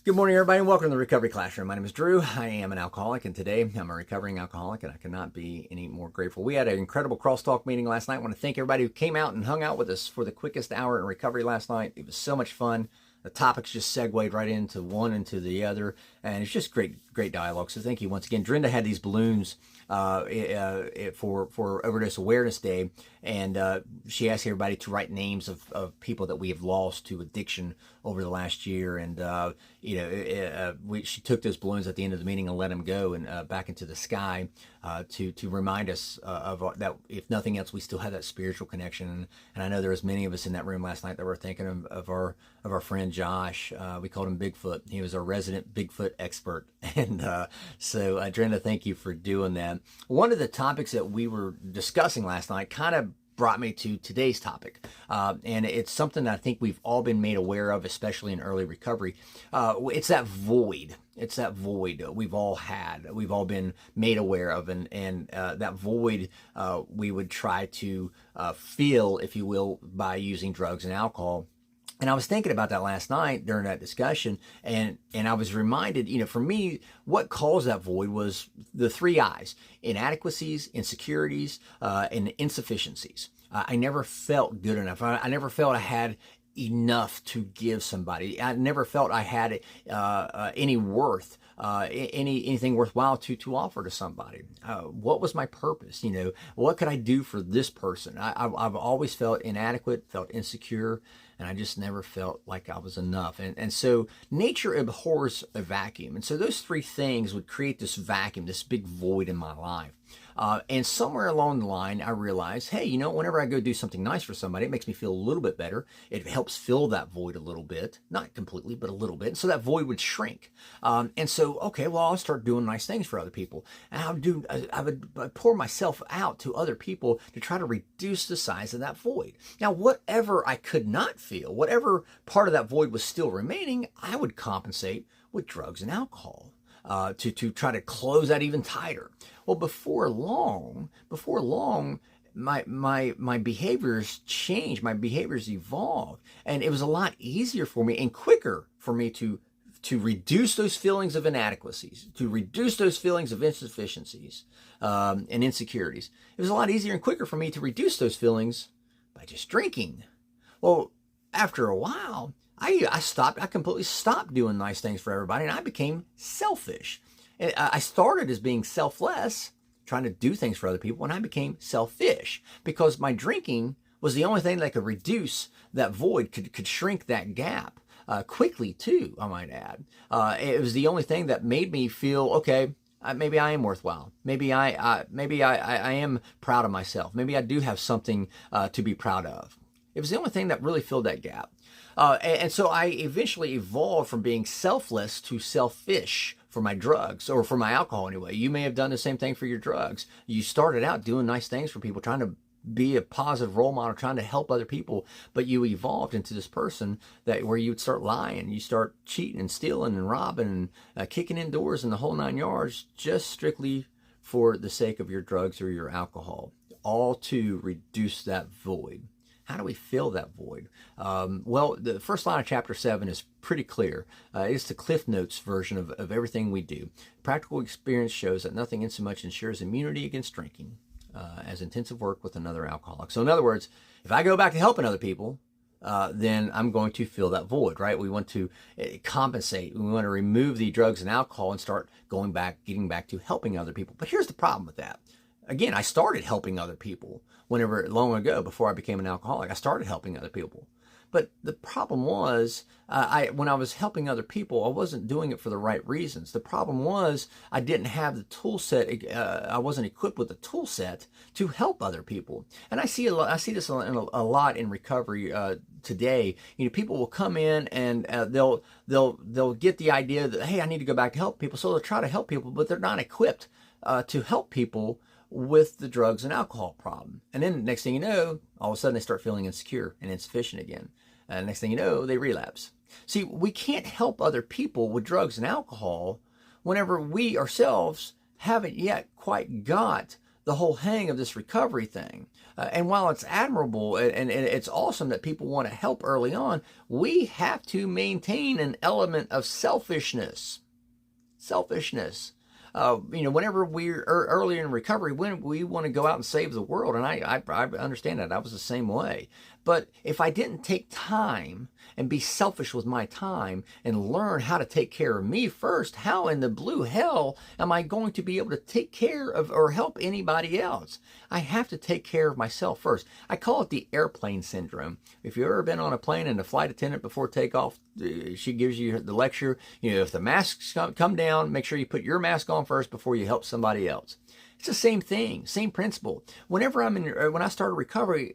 Good morning, everybody, and welcome to the Recovery Classroom. My name is Drew. I am an alcoholic, and today I'm a recovering alcoholic, and I cannot be any more grateful. We had an incredible crosstalk meeting last night. I want to thank everybody who came out and hung out with us for the quickest hour in recovery last night. It was so much fun. The topics just segued right into one and to the other, and it's just great dialogue. So thank you once again. Drinda had these balloons for Overdose Awareness Day, and she asked everybody to write names of people that we have lost to addiction over the last year. And she took those balloons at the end of the meeting and let them go and back into the sky to remind us of that. If nothing else, we still have that spiritual connection. And I know there was many of us in that room last night that were thinking of our friend Josh. We called him Bigfoot. He was our resident Bigfoot expert. And so Drinda, thank you for doing that. One of the topics that we were discussing last night kind of brought me to today's topic. And it's something that I think we've all been made aware of, especially in early recovery. It's that void. It's that void we've all had. We've all been made aware of. And that void we would try to fill, if you will, by using drugs and alcohol. And I was thinking about that last night during that discussion, and I was reminded, for me, what caused that void was the 3 I's: inadequacies, insecurities, and insufficiencies. I never felt good enough. I never felt I had enough to give somebody. I never felt I had any worth, anything worthwhile to offer to somebody. What was my purpose? What could I do for this person? I've always felt inadequate, felt insecure, and I just never felt like I was enough. And so nature abhors a vacuum. And so those 3 things would create this vacuum, this big void in my life. And somewhere along the line, I realized, hey, whenever I go do something nice for somebody, it makes me feel a little bit better. It helps fill that void a little bit, not completely, but a little bit. And so that void would shrink. And so, okay, well, I'll start doing nice things for other people. And I would pour myself out to other people to try to reduce the size of that void. Now, whatever I could not feel, whatever part of that void was still remaining, I would compensate with drugs and alcohol. To try to close that even tighter. Well, before long, my behaviors changed, my behaviors evolved, and it was a lot easier for me and quicker for me to reduce those feelings of inadequacies, to reduce those feelings of insufficiencies and insecurities. It was a lot easier and quicker for me to reduce those feelings by just drinking. Well, after a while, I completely stopped doing nice things for everybody, and I became selfish. And I started as being selfless, trying to do things for other people, and I became selfish because my drinking was the only thing that could reduce that void, could shrink that gap quickly too, I might add. It was the only thing that made me feel, okay, maybe I am worthwhile. Maybe I am proud of myself. Maybe I do have something to be proud of. It was the only thing that really filled that gap. And so I eventually evolved from being selfless to selfish for my drugs, or for my alcohol anyway. You may have done the same thing for your drugs. You started out doing nice things for people, trying to be a positive role model, trying to help other people, but you evolved into this person where you would start lying, you start cheating and stealing and robbing and kicking in doors and the whole 9 yards, just strictly for the sake of your drugs or your alcohol, all to reduce that void. How do we fill that void? Well, the first line of chapter 7 is pretty clear. It's the Cliff Notes version of everything we do. Practical experience shows that nothing insomuch ensures immunity against drinking as intensive work with another alcoholic. So in other words, if I go back to helping other people, then I'm going to fill that void, right? We want to compensate. We want to remove the drugs and alcohol and start getting back to helping other people. But here's the problem with that. Again, I started helping other people long ago, before I became an alcoholic. I started helping other people. But the problem was, when I was helping other people, I wasn't doing it for the right reasons. The problem was, I didn't have the tool set. I wasn't equipped with the tool set to help other people. And I see this a lot in recovery today. People will come in and they'll get the idea that, hey, I need to go back to help people. So they'll try to help people, but they're not equipped to help people with the drugs and alcohol problem. And then next thing you know, all of a sudden they start feeling insecure and insufficient again. Next thing you know, they relapse. See, we can't help other people with drugs and alcohol whenever we ourselves haven't yet quite got the whole hang of this recovery thing. And while it's admirable and it's awesome that people want to help early on, we have to maintain an element of selfishness. Selfishness. Whenever we're early in recovery, when we want to go out and save the world, and I understand that. I was the same way. But if I didn't take time and be selfish with my time and learn how to take care of me first, how in the blue hell am I going to be able to take care of or help anybody else? I have to take care of myself first. I call it the airplane syndrome. If you've ever been on a plane and the flight attendant before takeoff, she gives you the lecture, if the masks come down, make sure you put your mask on first before you help somebody else. It's the same thing, same principle. When I started recovery,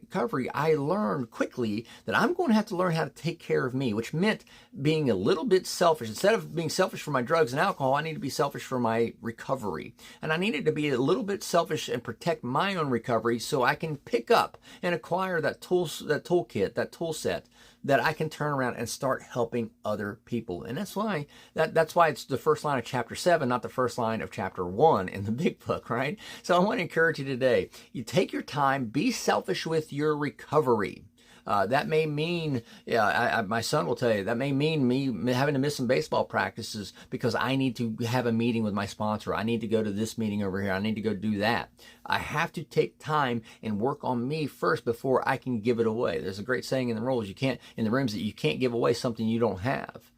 I learned quickly that I'm going to have to learn how to take care of me, which meant being a little bit selfish. Instead of being selfish for my drugs and alcohol, I need to be selfish for my recovery. And I needed to be a little bit selfish and protect my own recovery so I can pick up and acquire that toolkit, that tool set that I can turn around and start helping other people. And that's why it's the first line of chapter 7, not the first line of chapter 1 in the big book, right? So I want to encourage you today, you take your time, be selfish with your recovery. That may mean, my son will tell you, that may mean me having to miss some baseball practices because I need to have a meeting with my sponsor. I need to go to this meeting over here. I need to go do that. I have to take time and work on me first before I can give it away. There's a great saying in the rooms, that you can't give away something you don't have.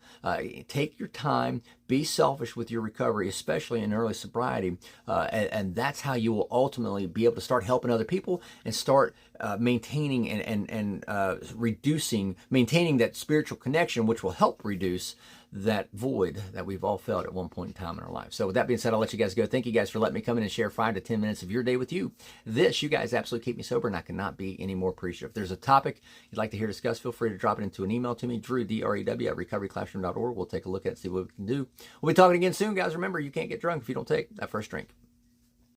Take your time, be selfish with your recovery, especially in early sobriety, and that's how you will ultimately be able to start helping other people and start maintaining and maintaining that spiritual connection, which will help reduce that void that we've all felt at one point in time in our life. So with that being said, I'll let you guys go. Thank you guys for letting me come in and share 5 to 10 minutes of your day with you. You guys absolutely keep me sober, and I cannot be any more appreciative. If there's a topic you'd like to hear discussed, feel free to drop it into an email to me, Drew, D-R-E-W, at recoveryclassroom.org. We'll take a look at it and see what we can do. We'll be talking again soon, guys. Remember, you can't get drunk if you don't take that first drink.